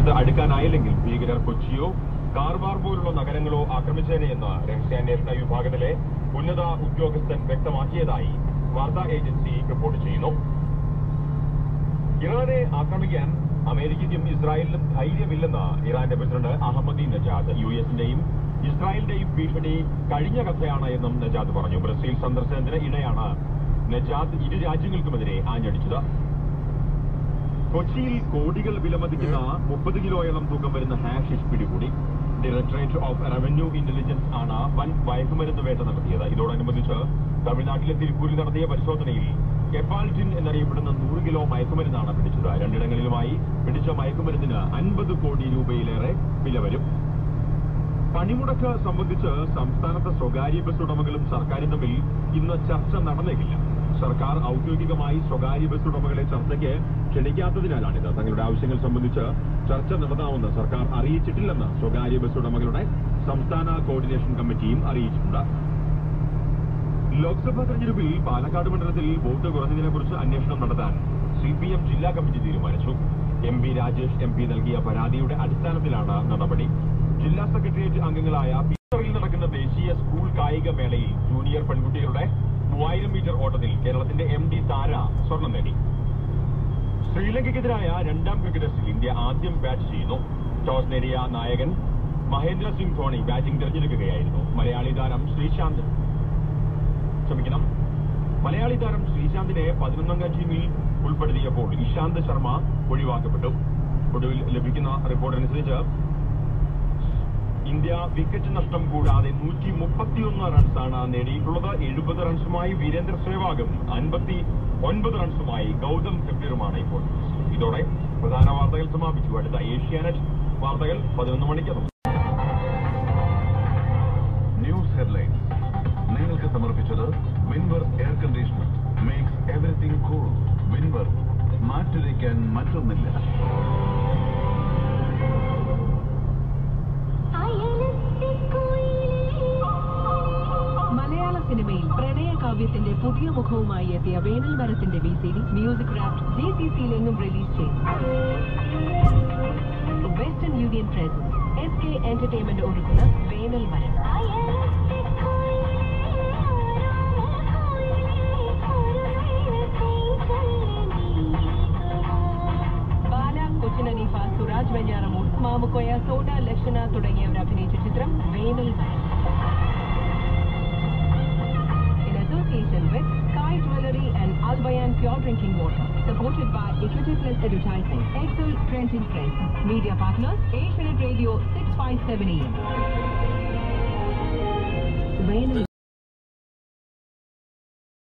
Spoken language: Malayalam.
തീരത്ത് അടുക്കാനായില്ലെങ്കിൽ ഭീകരർ കൊച്ചിയോ കാർവാർ പോലുള്ള നഗരങ്ങളോ ആക്രമിച്ചേനെയെന്ന് രഹസ്യാന്വേഷണ വിഭാഗത്തിലെ ഉന്നത ഉദ്യോഗസ്ഥൻ വ്യക്തമാക്കിയതായി വാർത്താ ഏജൻസി റിപ്പോർട്ട് ചെയ്യുന്നു. ഇറാനെ ആക്രമിക്കാൻ അമേരിക്കയ്ക്കും ഇസ്രായേലിനും ധൈര്യമില്ലെന്ന് ഇറാന്റെ പ്രസിഡന്റ് അഹമ്മദിനജാദ്. യുഎസിന്റെയും ഇസ്രായേലിന്റെയും ഭീഷണി കഴിഞ്ഞ കഥയാണ് എന്നും നജാദ് പറഞ്ഞു. ബ്രസീൽ സന്ദർശനത്തിന് ഇടെയാണ് നജാദ് ഇരു രാജ്യങ്ങൾക്കുമെതിരെ ആഞ്ഞടിച്ചത്. കൊച്ചിയിൽ കോടികൾ വിലമതിക്കുന്ന 30 കിലോയോളം തൂക്കം വരുന്ന ഹാഷിഷ് പിടികൂടി. ഡയറക്ടറേറ്റ് ഓഫ് റവന്യൂ ഇന്റലിജൻസ് ആണ് വൻ മയക്കുമരുന്ന് വേട്ട നടത്തിയത്. ഇതോടനുബന്ധിച്ച് തമിഴ്നാട്ടിലെ തിരുപ്പൂരിൽ നടത്തിയ പരിശോധനയിൽ കെപ്പാൾറ്റിൻ എന്നറിയപ്പെടുന്ന 100 കിലോ മയക്കുമരുന്നാണ് പിടിച്ചത്. രണ്ടിടങ്ങളിലുമായി പിടിച്ച മയക്കുമരുന്നിന് 50 കോടി രൂപയിലേറെ വില വരും. പണിമുടക്ക് സംബന്ധിച്ച് സംസ്ഥാനത്തെ സ്വകാര്യ ബസ് ഉടമകളും സർക്കാരും തമ്മിൽ ഇന്ന് ചർച്ച നടന്നേക്കില്ല. സർക്കാർ ഔദ്യോഗികമായി സ്വകാര്യ ബസ് ഉടമകളെ ചർച്ചയ്ക്ക് ക്ഷണിക്കാത്തതിനാലാണിത്. തങ്ങളുടെ ആവശ്യങ്ങൾ സംബന്ധിച്ച് ചർച്ച നടത്താമെന്ന് സർക്കാർ അറിയിച്ചിട്ടില്ലെന്ന് സ്വകാര്യ ബസ് ഉടമകളുടെ സംസ്ഥാന കോർഡിനേഷൻ കമ്മിറ്റിയും അറിയിച്ചിട്ടുണ്ട്. ലോക്സഭാ തെരഞ്ഞെടുപ്പിൽ പാലക്കാട് മണ്ഡലത്തിൽ വോട്ട് കുറഞ്ഞതിനെക്കുറിച്ച് അന്വേഷണം നടത്താൻ CPM ജില്ലാ കമ്മിറ്റി തീരുമാനിച്ചു. MP രാജേഷ് MP നൽകിയ പരാതിയുടെ അടിസ്ഥാനത്തിലാണ് നടപടി. ജില്ലാ സെക്രട്ടേറിയറ്റ് അംഗങ്ങളായ പീറ്ററിൽ നടക്കുന്ന ദേശീയ സ്കൂൾ കായിക മേളയിൽ ജൂനിയർ പെൺകുട്ടികളുടെ 3000 മീറ്റർ ഓട്ടത്തിൽ കേരളത്തിന്റെ MD താര സ്വർണം നേടി. ശ്രീലങ്കയ്ക്കെതിരായ രണ്ടാം ക്രിക്കറ്റ് ടെസ്റ്റിൽ ഇന്ത്യ ആദ്യം ബാറ്റ് ചെയ്യുന്നു. ടോസ് നേടിയ നായകൻ മഹേന്ദ്ര സിംഗ് ധോണി ബാറ്റിംഗ് തിരഞ്ഞെടുക്കുകയായിരുന്നു. മലയാളി താരം ശ്രീശാന്തിനെ 11-അംഗ ടീമിൽ ഉൾപ്പെടുത്തിയപ്പോൾ ഇശാന്ത് ശർമ്മ ഒഴിവാക്കപ്പെട്ടു. ഒടുവിൽ ലഭിക്കുന്ന റിപ്പോർട്ടനുസരിച്ച് ഇന്ത്യ വിക്കറ്റ് നഷ്ടം കൂടാതെ 131 റൺസാണ് നേടിയിട്ടുള്ളത്. 70 റൺസുമായി വീരേന്ദ്ര സേവാഗും 59 റൺസുമായി ഗൗതം ഗംഭീറുമാണ് ഇപ്പോൾ. ഇതോടെ പ്രധാന വാർത്തകൾ സമാപിച്ചു. അടുത്ത ഏഷ്യാനെറ്റ് വാർത്തകൾ 11 മണിക്ക്. ന്യൂസ് ഹെഡ്ലൈൻസ് നിങ്ങൾക്ക് സമർപ്പിച്ചത് Winver air conditioner makes everything cool. Winver, മാറ്റുരയ്ക്കാൻ മറ്റൊന്നില്ല. മലയാള സിനിമയിൽ പ്രണയകാവ്യത്തിന്റെ പുതിയ മുഖവുമായി എത്തിയ വേനൽ മരത്തിന്റെ VCD മ്യൂസിക് റാഫ്റ്റ് GCC-ലെങ്ങും റിലീസ് ചെയ്തു. Western union presents SK entertainment ഒരുക്കുന്ന വേനൽ മരം. ബാല, കൊച്ചിൻ അനീഫ, സുരാജ് വെഞ്ഞാറമൂട്, മാമുക്കോയ, സോഡ ലക്ഷണ തുടങ്ങിയവർ അഭിനയിച്ച ചിത്രം വേനൽ മരം. With Sky Jewelry and Al Bayan Pure Drinking Water, supported by Equity Plus Advertising, Excel Printing Press, Media Partners, Asianet Radio 657 AM.